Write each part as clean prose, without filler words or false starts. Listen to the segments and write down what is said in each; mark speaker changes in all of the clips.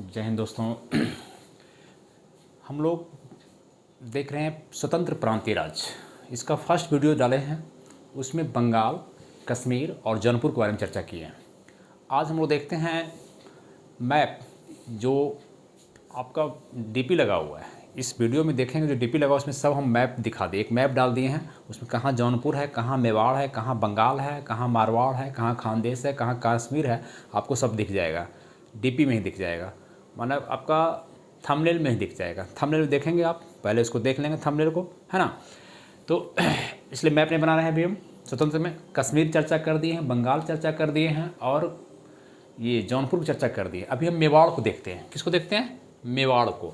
Speaker 1: जय हिंद दोस्तों। हम लोग देख रहे हैं स्वतंत्र प्रांतीय राज्य। इसका फर्स्ट वीडियो डाले हैं, उसमें बंगाल, कश्मीर और जौनपुर के बारे में चर्चा की है। आज हम लोग देखते हैं मैप जो आपका डीपी लगा हुआ है। इस वीडियो में देखेंगे जो डीपी लगा हुआ है उसमें सब हम मैप दिखा दिए। एक मैप डाल दिए हैं, उसमें कहाँ जौनपुर है, कहाँ मेवाड़ है, कहाँ बंगाल है, कहाँ मारवाड़ है, कहाँ खानदेश है, कहाँ कश्मीर है, आपको सब दिख जाएगा। डीपी में ही दिख जाएगा, मतलब आपका थंबनेल में ही दिख जाएगा। थंबनेल देखेंगे आप, पहले उसको देख लेंगे थंबनेल को, है ना। तो इसलिए मैप नहीं बना रहे हैं अभी हम। स्वतंत्र में कश्मीर चर्चा कर दिए हैं, बंगाल चर्चा कर दिए हैं और ये जौनपुर की चर्चा कर दी है। अभी हम मेवाड़ को देखते हैं। किसको देखते हैं? मेवाड़ को।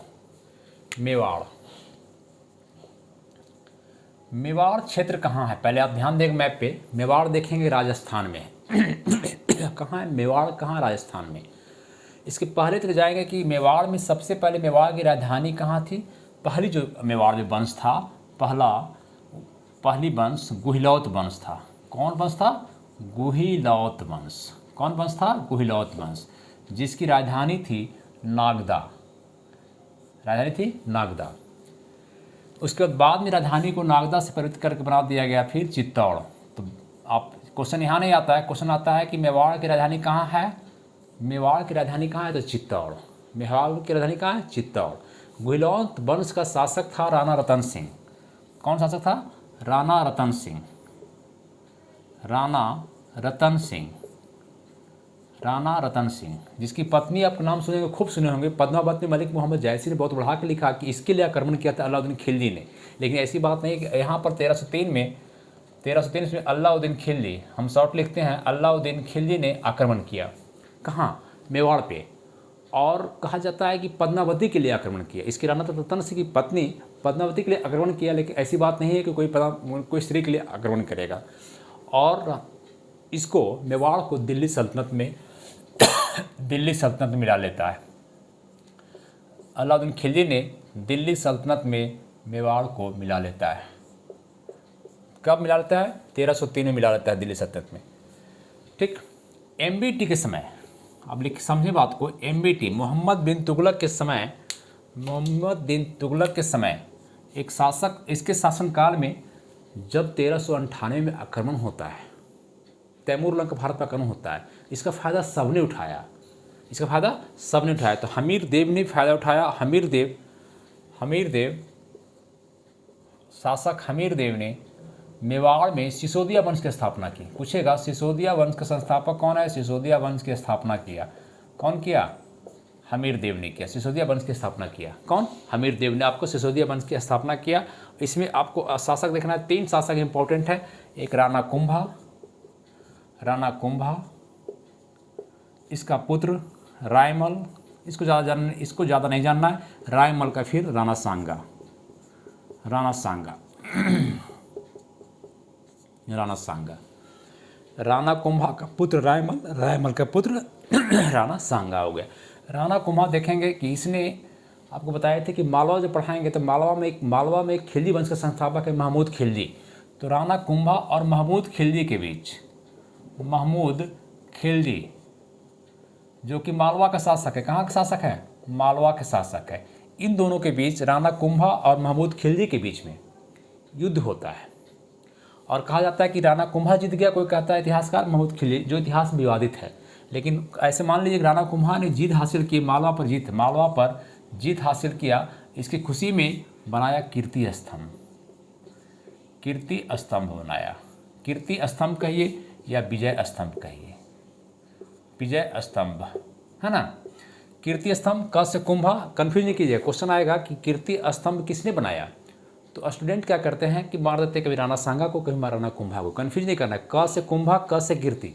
Speaker 1: मेवाड़ क्षेत्र कहाँ है? पहले आप ध्यान देंगे मैप पे। मेवाड़ देखेंगे राजस्थान में। कहाँ है मेवाड़? कहाँ? राजस्थान में। इसके पहले तो जाएंगे कि मेवाड़ में सबसे पहले मेवाड़ की राजधानी कहाँ थी। पहली जो मेवाड़ में वंश था, पहली वंश गुहिलौत वंश था। कौन वंश था? गुहिलौत वंश। कौन वंश था? गुहिलौत वंश, जिसकी राजधानी थी नागदा। राजधानी थी नागदा। उसके बाद में राजधानी को नागदा से परिवर्तित करके बना दिया गया फिर चित्तौड़। तो आप क्वेश्चन यहाँ नहीं आता है, क्वेश्चन आता है कि मेवाड़ की राजधानी कहाँ है। मेवाड़ की राजधानी कहाँ है? तो चित्तौड़। मेवाड़ की राजधानी कहाँ है? चित्तौड़। गुहिलौत वंश का शासक था राणा रतन सिंह। कौन शासक था? राणा रतन सिंह। राणा रतन सिंह। राणा रतन सिंह, जिसकी पत्नी आपका नाम सुनेंगे, खूब सुने होंगे, पद्मावती मलिक मोहम्मद जैसी ने बहुत बढ़ा के लिखा कि इसके लिए आक्रमण किया था अलाउद्दीन खिलजी ने। लेकिन ऐसी बात नहीं कि यहाँ पर 1303 में अलाउद्दीन खिलजी, हम शॉर्ट लिखते हैं, अलाउद्दीन खिलजी ने आक्रमण किया। कहाँ? मेवाड़ पे। और कहा जाता है कि पद्मावती के लिए आक्रमण किया। इसकी राणा रतन सिंह की पत्नी पद्मावती के लिए आक्रमण किया, लेकिन ऐसी बात नहीं है कि कोई स्त्री के लिए आक्रमण करेगा। और इसको मेवाड़ को दिल्ली सल्तनत में मिला लेता है। अलाउद्दीन खिलजी ने दिल्ली सल्तनत में मेवाड़ को मिला लेता है। कब मिला लेता है? 1303 में मिला लेता है दिल्ली सल्तनत में। ठीक। एमबीटी के समय, अब समझे बात को, एमबीटी मोहम्मद बिन तुगलक के समय एक शासक, इसके शासनकाल में जब 1398 में आक्रमण होता है, तैमूर लंग भारत पर आक्रमण होता है, इसका फ़ायदा सबने उठाया। तो हमीर देव ने फ़ायदा उठाया। शासक हमीर देव ने मेवाड़ में सिसोदिया वंश की स्थापना की। पूछेगा सिसोदिया वंश का संस्थापक कौन है? सिसोदिया वंश की स्थापना किया। कौन किया? हमीर देव ने किया। सिसोदिया वंश की स्थापना किया। कौन? हमीर देव ने आपको सिसोदिया वंश की स्थापना किया। इसमें आपको शासक देखना है, 3 शासक इंपॉर्टेंट है। एक राणा कुंभा, इसका पुत्र रायमल, इसको ज़्यादा नहीं जानना है। रायमल का फिर राणा सांगा। राणा कुंभा का पुत्र रायमल का पुत्र राणा सांगा हो गया। राणा कुंभा देखेंगे कि इसने आपको बताए थे कि मालवा जब पढ़ाएंगे तो मालवा में एक खिलजी वंश का संस्थापक है महमूद खिलजी। तो राणा कुंभा और महमूद खिलजी के बीच, महमूद खिलजी जो कि मालवा का शासक है, कहाँ का शासक है? मालवा के शासक है। इन दोनों के बीच, राणा कुंभा और महमूद खिलजी के बीच में युद्ध होता है। और कहा जाता है कि राणा कुंभा जीत गया, कोई कहता है इतिहासकार महमूद खिलजी, जो इतिहास में विवादित है। लेकिन ऐसे मान लीजिए राणा कुंभा ने जीत हासिल की, मालवा पर जीत हासिल किया। इसकी खुशी में बनाया कीर्ति स्तंभ बनाया। कीर्ति स्तंभ कहिए या विजय स्तंभ कहिए, विजय स्तंभ, है ना। कीर्ति स्तंभ क से कुंभा, कन्फ्यूज नहीं कीजिए। क्वेश्चन आएगा कि कीर्ति स्तंभ किसने बनाया, तो स्टूडेंट क्या करते हैं कि मार देते कभी राणा सांगा को, कभी राणा कुंभा को। कन्फ्यूज नहीं करना है। क से कुंभा, क से कीर्ति।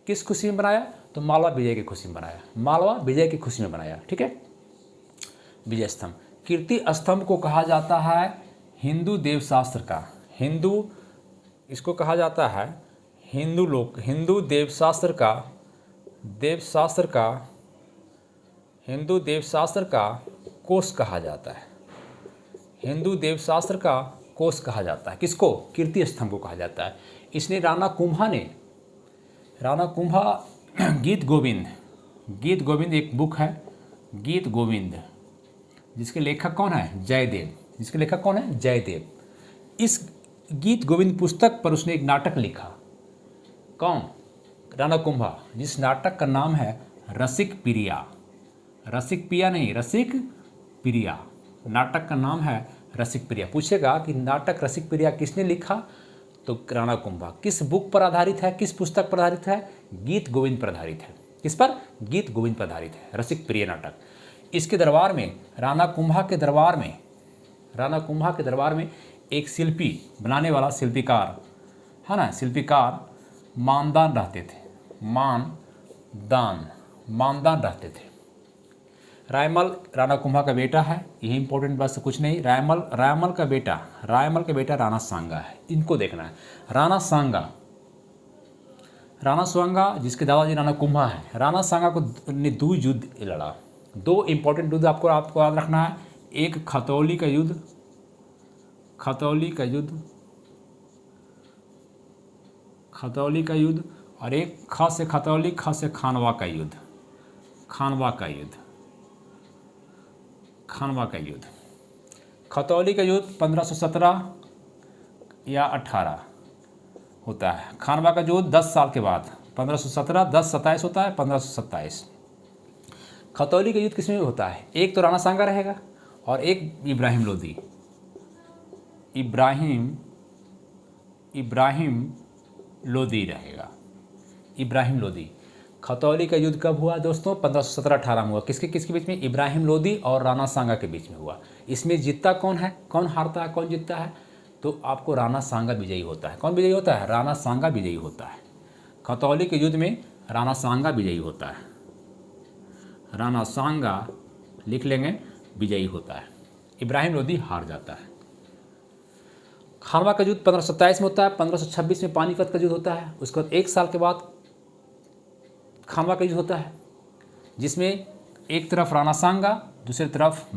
Speaker 1: किस खुशी में बनाया? तो मालवा विजय की खुशी में बनाया। ठीक है। विजय स्तंभ, कीर्ति स्तंभ को कहा जाता है हिंदू देवशास्त्र का। इसको कहा जाता है हिंदू देवशास्त्र का कोष कहा जाता है। हिंदू देवशास्त्र का कोष कहा जाता है। किसको? कीर्ति स्तंभ को कहा जाता है। इसने राणा कुंभा गीत गोविंद एक बुक है, गीत गोविंद, जिसके लेखक कौन है? जयदेव। जिसके लेखक कौन है? जयदेव। इस गीत गोविंद पुस्तक पर उसने एक नाटक लिखा। कौन? राणा कुंभा। जिस नाटक का नाम है रसिक प्रिया। रसिक पिया नहीं, रसिक प्रिया। नाटक का नाम है रसिक प्रिया। पूछेगा कि नाटक रसिक प्रिया किसने लिखा? तो राणा कुंभा। किस बुक पर आधारित है? किस पुस्तक पर आधारित है? गीत गोविंद पर आधारित है। किस पर? गीत गोविंद पर आधारित है रसिक प्रिय नाटक। इसके दरबार में, राणा कुंभा के दरबार में एक शिल्पी बनाने वाला शिल्पीकार है ना, शिल्पीकार मानदान रहते थे। मानदान रहते थे। रायमल राणा कुंभा का बेटा है, यही इंपॉर्टेंट बस, कुछ नहीं। रायमल का बेटा राणा सांगा है। इनको देखना है। राणा सांगा जिसके दादाजी राणा कुंभा है। राणा सांगा को ने 2 युद्ध लड़ा। 2 इंपॉर्टेंट युद्ध आपको याद रखना है। एक खतौली का युद्ध और एक ख से खतौली, ख से खानवा का युद्ध। खतौली का युद्ध 1517 या 18 होता है। खानवा का युद्ध 10 साल के बाद 1517, 1027 होता है, 1527। खतौली का युद्ध किसमें होता है? एक तो राणा सांगा रहेगा और एक इब्राहिम लोदी रहेगा। इब्राहिम लोदी। खतौली का युद्ध कब हुआ दोस्तों? 1517-18 में हुआ। किसके बीच में? इब्राहिम लोदी और राणा सांगा के बीच में हुआ। इसमें जीतता कौन है? कौन हारता है? कौन जीतता है? तो आपको राणा सांगा विजयी होता है। कौन विजयी होता है? राणा सांगा विजयी होता है। खतौली के युद्ध में राणा सांगा विजयी होता है। राणा सांगा लिख लेंगे, विजयी होता है। इब्राहिम लोदी हार जाता है। खानवा का युद्ध 1527 में होता है। 1526 में पानीपत का युद्ध होता है। उसके बाद 1 साल के बाद खानवा का युद्ध होता है, जिसमें एक तरफ राणा सांगा, दूसरी तरफ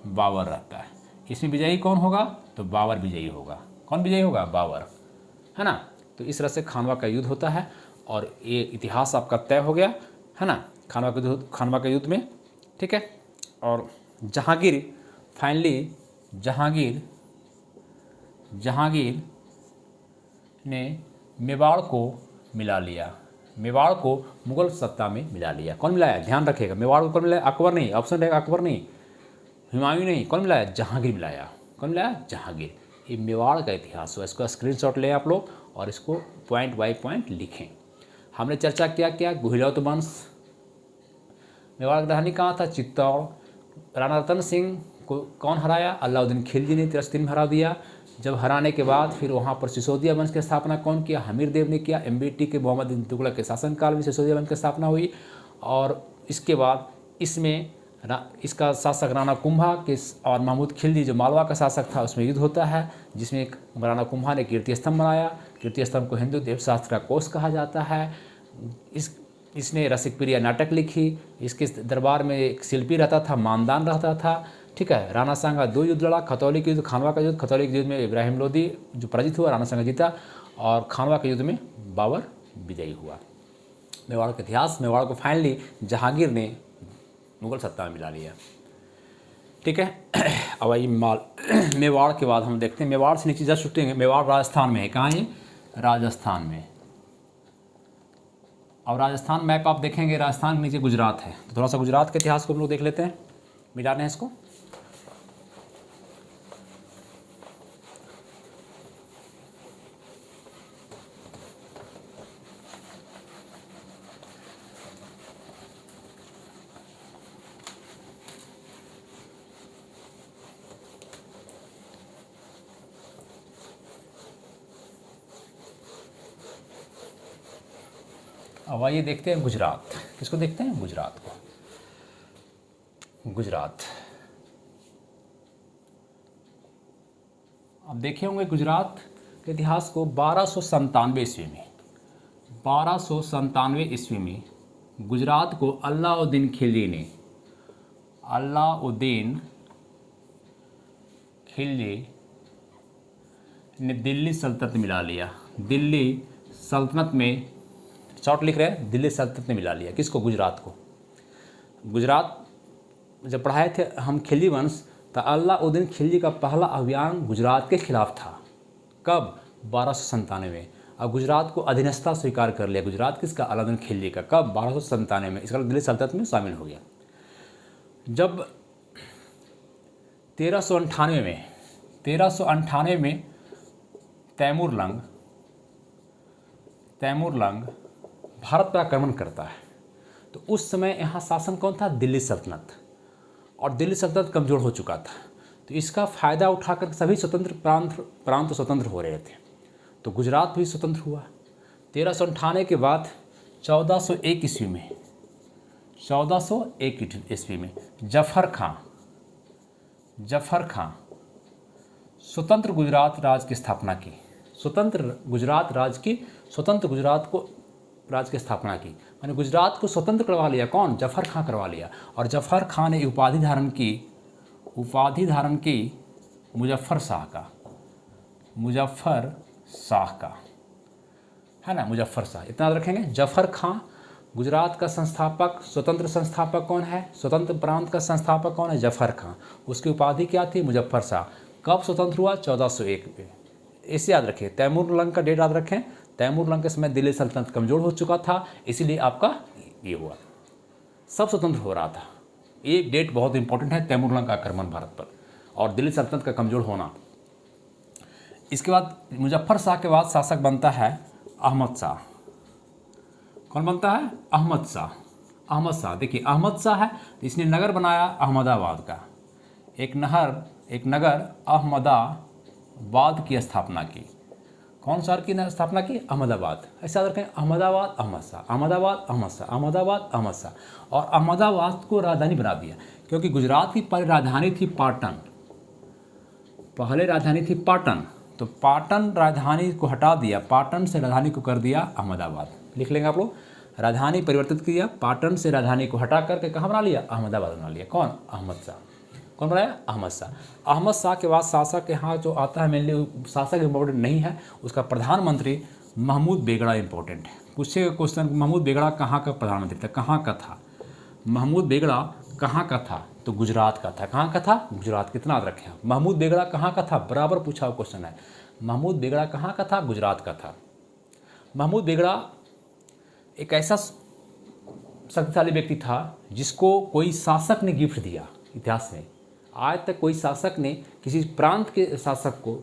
Speaker 1: बाबर रहता है। इसमें विजयी कौन होगा? तो बाबर विजयी होगा। कौन विजयी होगा? बाबर, है ना। तो इस तरह से खानवा का युद्ध होता है और ये इतिहास आपका तय हो गया, है ना, खानवा के युद्ध में। ठीक है। और जहांगीर ने मेवाड़ को मुगल सत्ता में मिला लिया। कौन मिलाया? ध्यान रखिएगा, मेवाड़ को कौन मिलाया? अकबर नहीं। ऑप्शन रहेगा अकबर नहीं, हुमायूं नहीं। कौन मिलाया? जहांगीर मिलाया। कौन मिलाया? जहांगीर। ये मेवाड़ का इतिहास हुआ। इसको स्क्रीनशॉट लें आप लोग और इसको पॉइंट बाय पॉइंट लिखें। हमने चर्चा क्या? गुहिलौत वंश। मेवाड़ की राजधानी कहाँ था? चित्तौड़। राणा रतन सिंह को कौन हराया? अलाउद्दीन खिलजी ने 83 में हरा दिया। जब हराने के बाद फिर वहाँ पर सिसोदिया वंश की स्थापना कौन किया? हमीर देव ने किया। MBT के मोहम्मद बिन तुगलक के शासनकाल में सिसोदिया वंश की स्थापना हुई। और इसके बाद इसमें इसका शासक राणा कुंभा के और महमूद खिलजी जो मालवा का शासक था, उसमें युद्ध होता है, जिसमें राणा कुंभा ने कीर्ति स्तंभ बनाया। कीर्ति स्तंभ को हिंदू देवशास्त्र का कोष कहा जाता है। इसने रसिक प्रिया नाटक लिखी। इसके दरबार में एक शिल्पी रहता था, मानदान रहता था। ठीक है। राणा सांगा 2 युद्ध लड़ा। खतौली के युद्ध, खानवा का युद्ध। खतौली के युद्ध में इब्राहिम लोदी जो पराजित हुआ, राणा सांगा जीता। और खानवा के युद्ध में बाबर विजयी हुआ। मेवाड़ का इतिहास। मेवाड़ को फाइनली जहांगीर ने मुगल सत्ता में मिला लिया। ठीक है। अब आइए मेवाड़ के बाद हम देखते हैं। मेवाड़ से नीचे जस्ट उठेंगे। मेवाड़ राजस्थान में है। कहाँ है? राजस्थान में। और राजस्थान मैप आप देखेंगे, राजस्थान के नीचे गुजरात है। तो थोड़ा सा गुजरात के इतिहास को हम लोग देख लेते हैं, मिला रहे हैं इसको। अब आइए देखते हैं गुजरात। किसको देखते हैं? गुजरात को। गुजरात अब देखे होंगे गुजरात के इतिहास को। 1297 ईस्वी में गुजरात को अलाउद्दीन खिलजी ने दिल्ली सल्तनत में मिला लिया। दिल्ली सल्तनत में, शॉर्ट लिख रहे हैं, दिल्ली सल्तनत ने मिला लिया। किसको? गुजरात को। गुजरात जब पढ़ाए थे हम खिलजी वंश, तो अलाउद्दीन खिलजी का पहला अभियान गुजरात के खिलाफ था। कब? 1297 में। अब गुजरात को अधीनस्था स्वीकार कर लिया। गुजरात किसका? अलाउद्दीन खिलजी का। कब? 1297 में। इसका दिल्ली सल्तनत में शामिल हो गया। जब 1398 में तैमूरलंग भारत पर आक्रमण करता है, तो उस समय यहाँ शासन कौन था? दिल्ली सल्तनत। और दिल्ली सल्तनत कमज़ोर हो चुका था, तो इसका फ़ायदा उठाकर सभी स्वतंत्र प्रांत स्वतंत्र हो रहे थे, तो गुजरात भी स्वतंत्र हुआ। 1398 के बाद 1401 ईस्वी में जफर खां स्वतंत्र गुजरात राज्य की स्थापना की। स्वतंत्र गुजरात की स्थापना की, मैंने गुजरात को स्वतंत्र करवा लिया। कौन? जफर खां करवा लिया। और जफर खां ने उपाधि धारण की मुजफ्फर शाह का, है ना, मुजफ्फर शाह, इतना याद रखेंगे। जफर खां गुजरात का संस्थापक, स्वतंत्र संस्थापक कौन है? स्वतंत्र प्रांत का संस्थापक कौन है? जफर खां। उसकी उपाधि क्या थी? मुजफ्फर शाह। कब स्वतंत्र हुआ? 1401 में। इसे याद रखें। तैमूरलंग का डेट याद रखें। तैमूरलंग के समय दिल्ली सल्तनत कमज़ोर हो चुका था, इसीलिए आपका ये हुआ, सब स्वतंत्र हो रहा था। ये डेट बहुत इंपॉर्टेंट है, तैमूरलंग का आक्रमण भारत पर और दिल्ली सल्तनत का कमज़ोर होना। इसके बाद मुजफ्फर शाह के बाद शासक बनता है अहमद शाह। कौन बनता है? अहमद शाह। देखिए अहमद शाह है, इसने नगर बनाया अहमदाबाद का। एक नगर अहमदाबाद की स्थापना की। कौन शहर की स्थापना की? अहमदाबाद। ऐसा याद रखें, अहमदाबाद अहमद शाह। और अहमदाबाद को राजधानी बना दिया, क्योंकि गुजरात की पहले राजधानी थी पाटन। तो पाटन राजधानी को हटा दिया, पाटन से राजधानी को कर दिया अहमदाबाद। लिख लेंगे आप लोग, राजधानी परिवर्तित किया, पाटन से राजधानी को हटा करके कहाँ बना लिया? अहमदाबाद बना लिया। कौन? अहमद शाह। कौन बनाया? अहमद शाह। अहमद शाह के बाद शासक यहाँ जो आता है, मेनली शासक इम्पोर्टेंट नहीं है, उसका प्रधानमंत्री महमूद बेगड़ा इम्पोर्टेंट है। पूछेगा क्वेश्चन, महमूद बेगड़ा कहाँ का प्रधानमंत्री था? कहाँ का था महमूद बेगड़ा? कहाँ का था? तो गुजरात का था। कहाँ का था? गुजरात। कितना याद रखें आप? महमूद बेगड़ा कहाँ का था? बराबर पूछा हुआ क्वेश्चन है। महमूद बेगड़ा कहाँ का था? गुजरात का था। महमूद बेगड़ा एक ऐसा शक्तिशाली व्यक्ति था जिसको कोई शासक ने गिफ्ट दिया। इतिहास में आज तक कोई शासक ने किसी प्रांत के शासक को,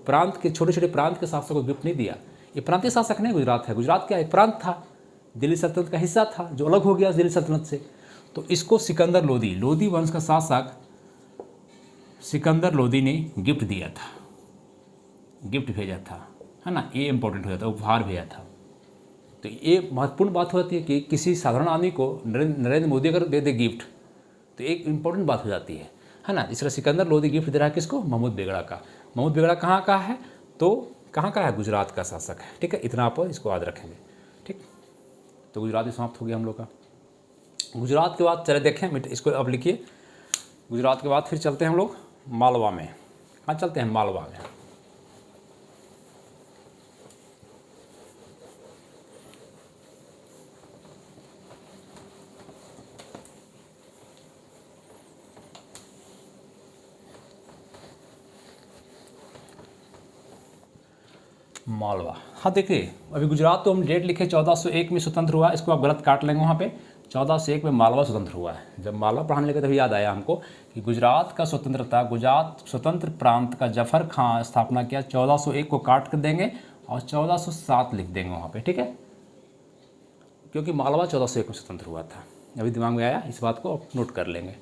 Speaker 1: छोटे छोटे प्रांत के शासक को गिफ्ट नहीं दिया। ये प्रांतीय शासक नहीं, गुजरात है। गुजरात क्या एक प्रांत था, दिल्ली सल्तनत का हिस्सा था, जो अलग हो गया दिल्ली सल्तनत से। तो इसको सिकंदर लोदी वंश का शासक सिकंदर लोदी ने गिफ्ट दिया था, गिफ्ट भेजा था, है ना। ये इंपॉर्टेंट हो जाता है, उपहार भेजा था। तो ये महत्वपूर्ण बात हो जाती है कि किसी साधारण आदमी को नरेंद्र मोदी अगर दे दे गिफ्ट, तो एक इंपॉर्टेंट बात हो जाती है ना। इस तरह सिकंदर लोदी गिफ्ट दे रहा है किसको? महमूद बेगड़ा का। महमूद बेगड़ा कहाँ का है? तो कहाँ का है? गुजरात का शासक है। ठीक है, इतना आप इसको याद रखेंगे। ठीक, तो गुजरात भी समाप्त हो गया हम लोग का। गुजरात के बाद चले देखें, इसको अब लिखिए। गुजरात के बाद फिर चलते हैं हम लोग मालवा में। कहाँ चलते हैं? मालवा में। मालवा, हाँ देखिए, अभी गुजरात तो हम डेट लिखे 1401 में स्वतंत्र हुआ, इसको आप गलत काट लेंगे वहाँ पे। 1401 में मालवा स्वतंत्र हुआ है। जब मालवा पढ़ाने लगे तभी याद आया हमको कि गुजरात का स्वतंत्रता, गुजरात स्वतंत्र प्रांत का जफर खां स्थापना किया। 1401 को काट कर देंगे और 1407 लिख देंगे वहाँ पे। ठीक है, क्योंकि मालवा 1401 में स्वतंत्र हुआ था। अभी दिमाग में आया, इस बात को आप नोट कर लेंगे।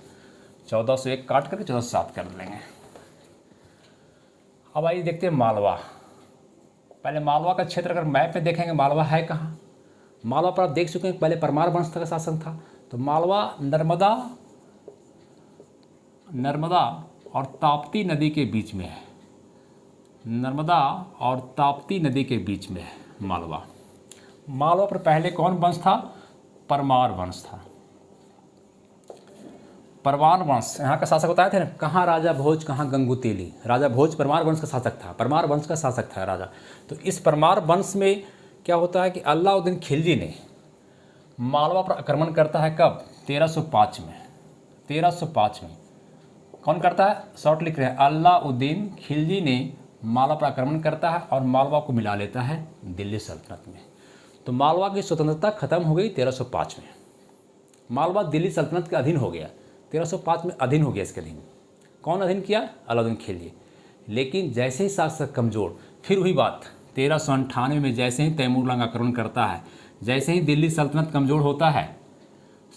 Speaker 1: 1401 काट करके 1407 कर लेंगे। अब आइए देखते हैं मालवा। पहले मालवा का क्षेत्र अगर मैप में देखेंगे, मालवा है कहाँ? मालवा पर आप देख चुके हैं पहले परमार वंश का शासन था। तो मालवा नर्मदा और ताप्ती नदी के बीच में है। नर्मदा और ताप्ती नदी के बीच में है मालवा। मालवा पर पहले कौन वंश था? परमार वंश था। परमार वंश यहाँ का शासक बताए थे ना, कहाँ राजा भोज कहाँ गंगूतेली। राजा भोज परमार वंश का शासक था, परमार वंश का शासक था राजा। तो इस परमार वंश में क्या होता है कि अलाउद्दीन खिलजी ने मालवा पर आक्रमण करता है। कब? 1305 में। 1305 में। कौन करता है? शॉर्ट लिख रहे हैं, अलाउद्दीन खिलजी ने मालवा पर आक्रमण करता है और मालवा को मिला लेता है दिल्ली सल्तनत में। तो मालवा की स्वतंत्रता खत्म हो गई 1305 में। मालवा दिल्ली सल्तनत के अधीन हो गया, 1305 में अधीन हो गया इसके अधीन। कौन अधीन किया? अलाउद्दीन खिलजी। लेकिन जैसे ही शासक कमज़ोर, फिर वही बात 1398 में जैसे ही तैमूर लंग आक्रमण करता है, जैसे ही दिल्ली सल्तनत कमज़ोर होता है,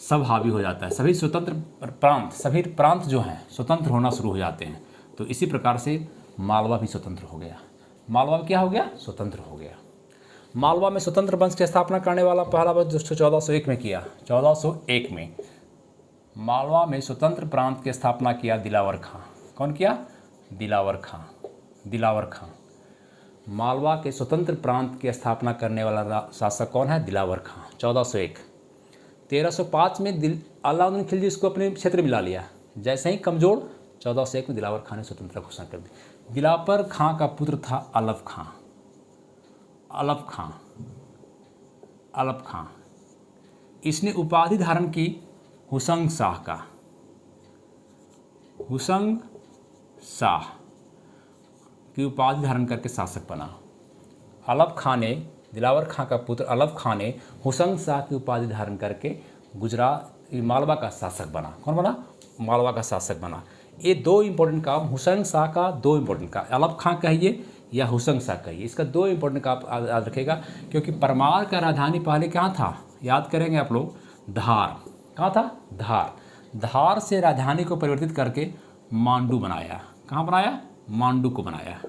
Speaker 1: सब हावी हो जाता है, सभी स्वतंत्र प्रांत, सभी प्रांत जो हैं स्वतंत्र होना शुरू हो जाते हैं। तो इसी प्रकार से मालवा भी स्वतंत्र हो गया। मालवा क्या हो गया? स्वतंत्र हो गया। मालवा में स्वतंत्र वंश की स्थापना करने वाला पहला वंश 1401 में किया। 1401 में मालवा में स्वतंत्र प्रांत की स्थापना किया दिलावर खां। कौन किया? दिलावर खां। दिलावर खां मालवा के स्वतंत्र प्रांत की स्थापना करने वाला शासक कौन है? दिलावर खां। 1401। 1305 में अलाउद्दीन खिलजी इसको अपने क्षेत्र में मिला लिया। जैसे ही कमज़ोर, 1401 में दिलावर खां ने स्वतंत्रता घोषणा कर दी। दिलावर खां का पुत्र था अलफ खां। अलफ खां, अलफ खां। इसने उपाधि धारण की हुसंग शाह का। हुसंग शाह की उपाधि धारण करके शासक बना। अलफ खां ने, दिलावर खां का पुत्र अलफ खां ने हुसंग शाह की उपाधि धारण करके गुजरात मालवा का शासक बना। कौन बना? मालवा का शासक बना। ये दो इंपॉर्टेंट काम हुसंग शाह का, दो इंपॉर्टेंट काम, अलफ खां कहिए या हुसंग शाह कहिए, इसका दो इंपॉर्टेंट काम याद रखेगा। क्योंकि परमार का राजधानी पहले कहाँ था? याद करेंगे आप लोग, धार। कहाँ था? धार। धार से राजधानी को परिवर्तित करके मांडू बनाया। कहाँ बनाया? मांडू को बनाया।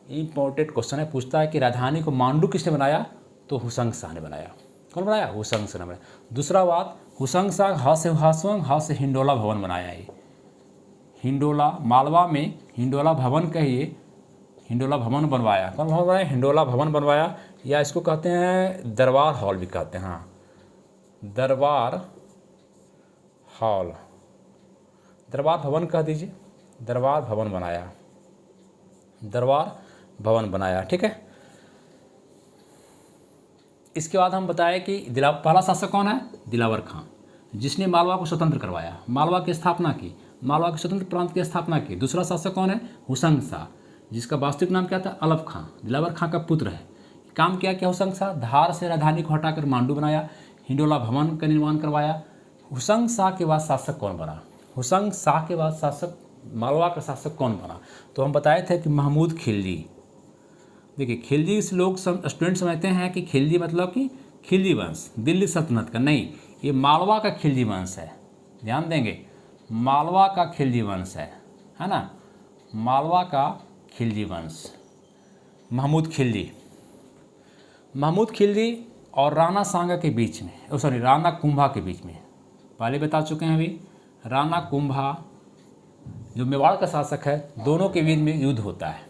Speaker 1: इंपॉर्टेंट क्वेश्चन है, पूछता है कि राजधानी को मांडू किसने बनाया? तो हुसंग शाह ने बनाया। कौन बनाया? हुसंग शाह ने बनाया। दूसरा बात, हुसंग शाह हा से हिंडोला भवन बनाया है। हिंडोला, मालवा में हिंडोला भवन कहिए, हिंडोला भवन बनवाया। कौन भवन बनवाया? हिंडोला भवन बनवाया, या इसको कहते हैं दरबार हॉल भी कहते हैं। हाँ, दरबार हॉल, दरबार भवन कह दीजिए। दरबार भवन बनाया, दरबार भवन बनाया। ठीक है। इसके बाद हम बताएं कि पहला शासक कौन है? दिलावर खां, जिसने मालवा को स्वतंत्र करवाया, मालवा की स्थापना की, मालवा के स्वतंत्र प्रांत की स्थापना की। दूसरा शासक कौन है? हुसंग शाह, जिसका वास्तविक नाम क्या था? अलफ खां, दिलावर खां का पुत्र है। काम क्या किया हुसंग शाह? धार से राजधानी को हटाकर मांडू बनाया, हिंडोला भवन का निर्माण करवाया। हुसंग शाह के बाद शासक कौन बना? हुसंग शाह के बाद शासक, मालवा का शासक कौन बना? तो हम बताए थे कि महमूद खिलजी। देखिए, खिलजी से लोग स्टूडेंट समझते हैं कि खिलजी मतलब कि खिलजी वंश, दिल्ली सल्तनत का। नहीं, ये मालवा का खिलजी वंश है। ध्यान देंगे, मालवा का खिलजी वंश है ना? मालवा का खिलजी वंश। महमूद खिलजी, महमूद खिलजी और राणा सांगा के बीच में, राणा कुंभा के बीच में, पहले बता चुके हैं अभी, राणा कुंभा जो मेवाड़ का शासक है, दोनों के बीच में युद्ध होता है।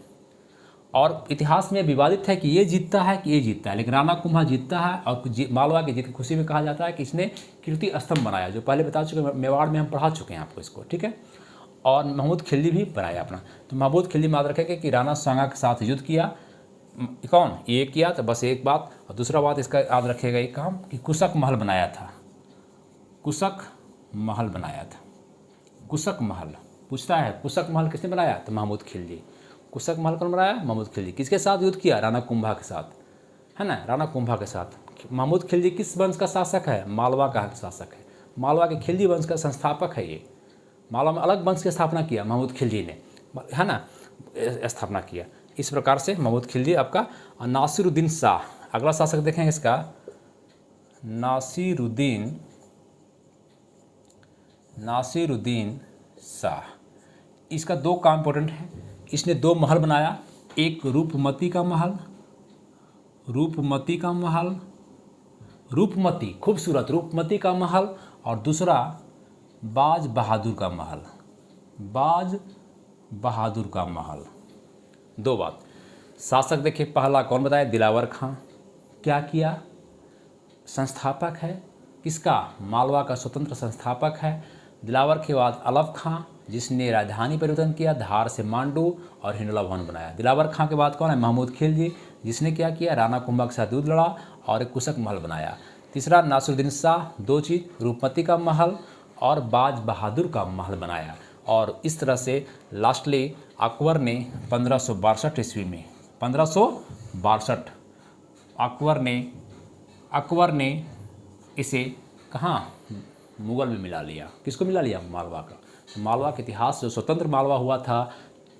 Speaker 1: और इतिहास में विवादित है कि ये जीतता है कि ये जीतता है, लेकिन राणा कुंभा जीतता है। और मालवा की जीत की खुशी में कहा जाता है कि इसने कीर्ति स्तंभ बनाया, जो पहले बता चुके, मेवाड़ में हम पढ़ा चुके हैं आपको इसको। ठीक है। और महमूद खिलजी भी बनाया अपना। तो महमूद खिलजी याद रखेंगे कि राणा सांगा के साथ युद्ध किया। कौन? ये किया। तो बस एक बात। और दूसरा बात इसका याद रखेगा एक काम, कि कुशक महल बनाया था। कुशक महल बनाया था। कुशक महल पूछता है, कुशक महल किसने बनाया? तो महमूद खिलजी। कुशक महल कौन बनाया? महमूद खिलजी। किसके साथ युद्ध किया? राणा कुंभा के साथ, है ना? राणा कुंभा के साथ। महमूद खिलजी किस वंश का शासक है? मालवा का शासक है। मालवा के खिलजी वंश का संस्थापक है ये। मालवा में अलग वंश की स्थापना किया महमूद खिलजी ने, है ना? स्थापना किया। इस प्रकार से महमूद खिलजी आपका। नासिरुद्दीन शाह अगला शासक देखेंगे इसका, नासिरुद्दीन शाह। इसका दो काम इंपॉर्टेंट है। इसने दो महल बनाया, एक रूपमती का महल, रूपमती खूबसूरत रूपमती का महल, और दूसरा बाज बहादुर का महल, बाज बहादुर का महल। दो बात। शासक देखिए, पहला कौन बताया? दिलावर खां। क्या किया? संस्थापक है किसका? मालवा का स्वतंत्र संस्थापक है। दिलावर के बाद अलफ खां, जिसने राजधानी परिवर्तन किया, धार से मांडू और हिंडोला भवन बनाया। दिलावर खां के बाद कौन है? महमूद खिलजी, जिसने क्या किया? राणा कुंभा के साथ युद्ध लड़ा और एक कुशक महल बनाया। तीसरा नासिरुद्दीन शाह, दो चीज़, रूपमती का महल और बाज बहादुर का महल बनाया। और इस तरह से लास्टली अकबर ने 1562 ईस्वी में 1562 अकबर ने इसे कहाँ मुगल में मिला लिया। किसको मिला लिया? मालवा का। तो मालवा का इतिहास जो स्वतंत्र मालवा हुआ था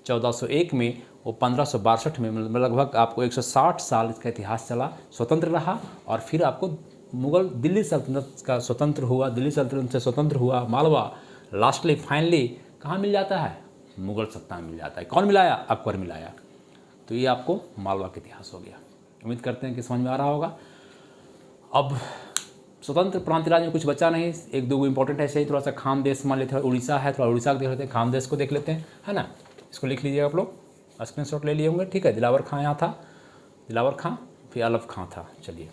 Speaker 1: 1401 में, वो 1562 में लगभग आपको 160 साल इसका इतिहास चला, स्वतंत्र रहा। और फिर आपको मुगल दिल्ली सल्तनत का स्वतंत्र हुआ, दिल्ली सल्तनत से स्वतंत्र हुआ मालवा। लास्टली फाइनली कहाँ मिल जाता है? मुगल सत्ता में मिल जाता है। कौन मिलाया? अकबर मिलाया। तो ये आपको मालवा का इतिहास हो गया। उम्मीद करते हैं कि समझ में आ रहा होगा। अब स्वतंत्र प्रांत राज्य में कुछ बचा नहीं, एक दो इंपॉर्टेंट है, सही थोड़ा सा खाम देश मान लेते हैं, उड़ीसा है, थोड़ा उड़ीसा को देख लेते हैं, खाम देश को देख लेते हैं, है ना। इसको लिख लीजिएगा आप लोग, स्क्रीनशॉट ले लिए होंगे। ठीक है, दिलावर खां यहाँ था, दिलावर खां, फिर अलफ खां था। चलिए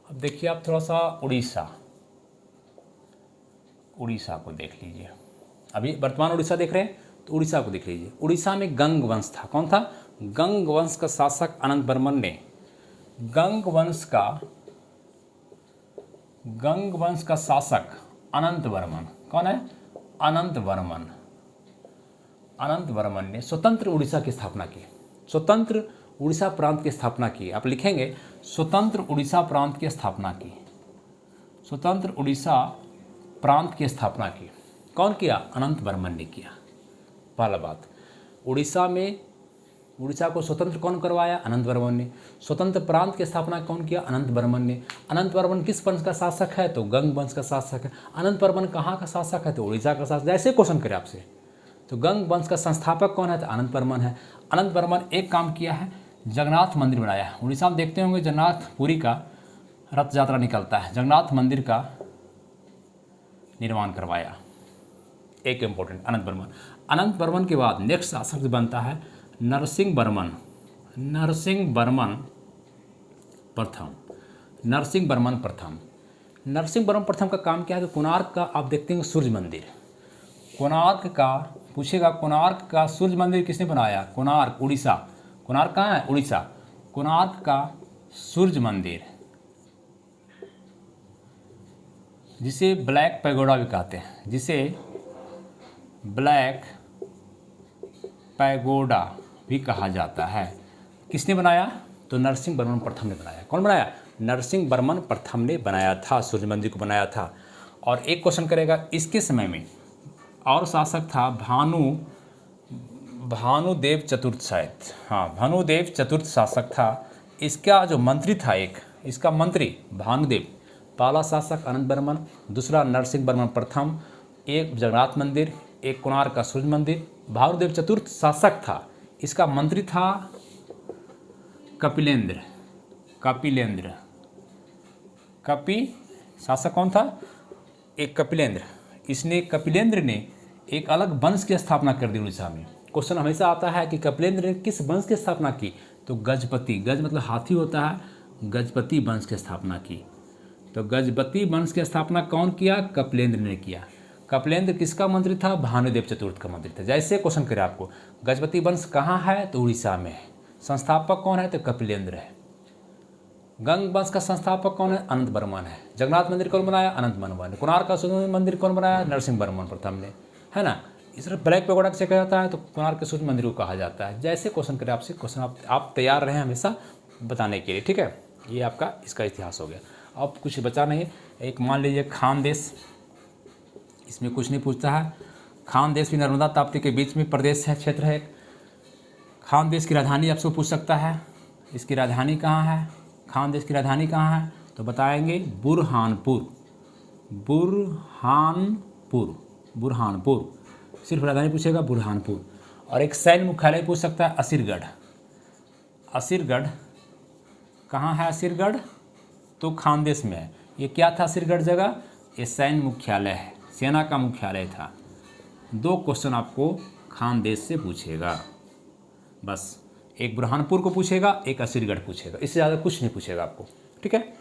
Speaker 1: अब देखिए आप थोड़ा सा उड़ीसा को देख लीजिए। अभी वर्तमान उड़ीसा देख रहे हैं, तो उड़ीसा को देख लीजिए। उड़ीसा में गंग वंश था। कौन था? गंग वंश का शासक अनंत वर्मन ने गंग वंश का शासक अनंत वर्मन, कौन है? अनंत वर्मन ने स्वतंत्र उड़ीसा की स्थापना की, स्वतंत्र उड़ीसा प्रांत की स्थापना की। आप लिखेंगे स्वतंत्र उड़ीसा प्रांत की स्थापना की, स्वतंत्र उड़ीसा प्रांत की स्थापना की। कौन किया? अनंत वर्मन ने किया। पहला बात, उड़ीसा को स्वतंत्र कौन करवाया? अनंत वर्मन ने। स्वतंत्र प्रांत की स्थापना कौन किया? अनंत वर्मन ने। अनंत वर्मन किस वंश का शासक है? तो गंग वंश का शासक है। अनंत वर्मन कहाँ का शासक है? तो उड़ीसा का शासक। जैसे क्वेश्चन करे आपसे, तो गंग वंश का संस्थापक कौन है? तो अनंत वर्मन है। अनंत वर्मन एक काम किया है, जगन्नाथ मंदिर बनाया। उड़ीसा में देखते होंगे जगन्नाथपुरी का रथ यात्रा निकलता है, जगन्नाथ मंदिर का निर्माण करवाया। एक इम्पोर्टेंट अनंत वर्मन के बाद नेक्स्ट शासक बनता है नरसिंह वर्मन प्रथम। नरसिंह वर्मन प्रथम का काम क्या है? तो कोणार्क का आप देखते हैं सूर्य मंदिर, कोणार्क का पूछेगा, कोणार्क का सूर्य मंदिर किसने बनाया? कोणार्क, उड़ीसा। कोणार्क कहाँ है? उड़ीसा। कोणार्क का सूर्य मंदिर, जिसे ब्लैक पैगोडा भी कहते हैं, जिसे ब्लैक पैगोडा भी कहा जाता है, किसने बनाया? तो नरसिंह वर्मन प्रथम ने बनाया। कौन बनाया? नरसिंह वर्मन प्रथम ने बनाया था, सूर्य मंदिर को बनाया था। और एक क्वेश्चन करेगा, इसके समय में और शासक था भानुदेव चतुर्थ शायद, हाँ भानुदेव चतुर्थ शासक था। इसका जो मंत्री था, इसका मंत्री भानुदेव। पहला शासक अनंत वर्मन, दूसरा नरसिंह वर्मन प्रथम, एक जगन्नाथ मंदिर, एक कोणार्क का सूर्य मंदिर। भानुदेव चतुर्थ शासक था, इसका मंत्री था कपिलेंद्र। शासक कौन था? एक कपिलेंद्र ने एक अलग वंश की स्थापना कर दी उड़ीसा में। क्वेश्चन हमेशा आता है कि कपिलेंद्र ने किस वंश की स्थापना की? तो गजपति, गज मतलब हाथी होता है, गजपति वंश की स्थापना की। तो गजपति वंश की स्थापना कौन किया? कपिलेंद्र ने किया। कपिलेंद्र किसका मंत्री था? भानुदेव चतुर्थ का मंत्री था। जैसे क्वेश्चन करे आपको, गजपति वंश कहाँ है? तो उड़ीसा में है। संस्थापक कौन है? तो कपिलेंद्र है। गंग वंश का संस्थापक कौन है? अनंत वर्मन है। जगन्नाथ मंदिर कौन बनाया? अनंत वर्मन ने। कोणार्क का सूर्य मंदिर कौन बनाया? नरसिंह वर्मन प्रथम ने, है ना। इस तरह ब्लैक पैगोडा किसे कहा जाता है? तो कोणार्क के सूर्य मंदिर को कहा जाता है। जैसे क्वेश्चन करे आपसे, क्वेश्चन आप तैयार रहें हमेशा बताने के लिए, ठीक है। ये आपका इसका इतिहास हो गया। अब कुछ बचा नहीं। एक मान लीजिए खान देश, इसमें कुछ नहीं पूछता है। खान देश भी नर्मदा ताप्ती के बीच में प्रदेश है, क्षेत्र है। खान देश की राजधानी आपसे पूछ सकता है, इसकी राजधानी कहाँ है? खान देश की राजधानी कहाँ है? तो बताएंगे बुरहानपुर। सिर्फ राजधानी पूछेगा बुरहानपुर। और एक सैन्य मुख्यालय पूछ सकता है असीरगढ़ कहाँ है? असीरगढ़ तो खानदेश में है। ये क्या था असीरगढ़ जगह? ये सैन्य मुख्यालय है, सेना का मुख्यालय था। 2 क्वेश्चन आपको खानदेश से पूछेगा। बस एक बुरहानपुर को पूछेगा, एक असीरगढ़ पूछेगा, इससे ज़्यादा कुछ नहीं पूछेगा आपको। ठीक है,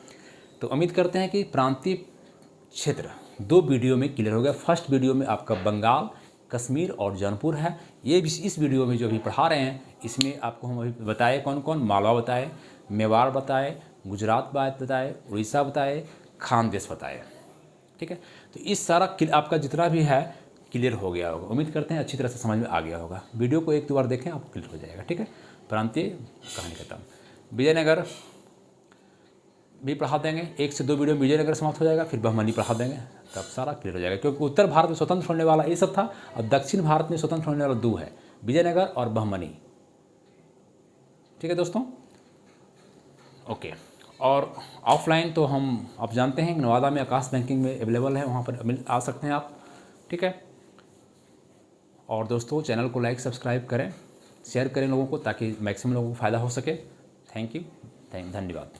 Speaker 1: तो उम्मीद करते हैं कि प्रांतीय क्षेत्र 2 वीडियो में क्लियर हो गया। फर्स्ट वीडियो में आपका बंगाल, कश्मीर और जौनपुर है। ये भी इस वीडियो में जो अभी पढ़ा रहे हैं इसमें आपको हम अभी बताए कौन कौन, मालवा बताए, मेवाड़ बताए, गुजरात बताए, उड़ीसा बताए, खानदेश बताए। ठीक है, तो इस सारा आपका जितना भी है क्लियर हो गया होगा। उम्मीद करते हैं अच्छी तरह से समझ में आ गया होगा। वीडियो को 1-2 बार देखें, आपको क्लियर हो जाएगा। ठीक है, प्रांतीय कहानी खत्म। विजयनगर भी पढ़ा देंगे, 1 से 2 वीडियो में विजयनगर समाप्त हो जाएगा, फिर बहमनी पढ़ा देंगे, तब सारा क्लियर हो जाएगा। क्योंकि उत्तर भारत में स्वतंत्र होने वाला ये सब था और दक्षिण भारत में स्वतंत्र होने वाला 2 है, विजयनगर और बहमनी। ठीक है दोस्तों, ओके। और ऑफलाइन तो हम आप जानते हैं नवादा में आकाश बैंकिंग में अवेलेबल है, वहाँ पर आ सकते हैं आप। ठीक है, और दोस्तों चैनल को लाइक सब्सक्राइब करें, शेयर करें लोगों को, ताकि मैक्सिमम लोगों को फ़ायदा हो सके। थैंक यू, धन्यवाद।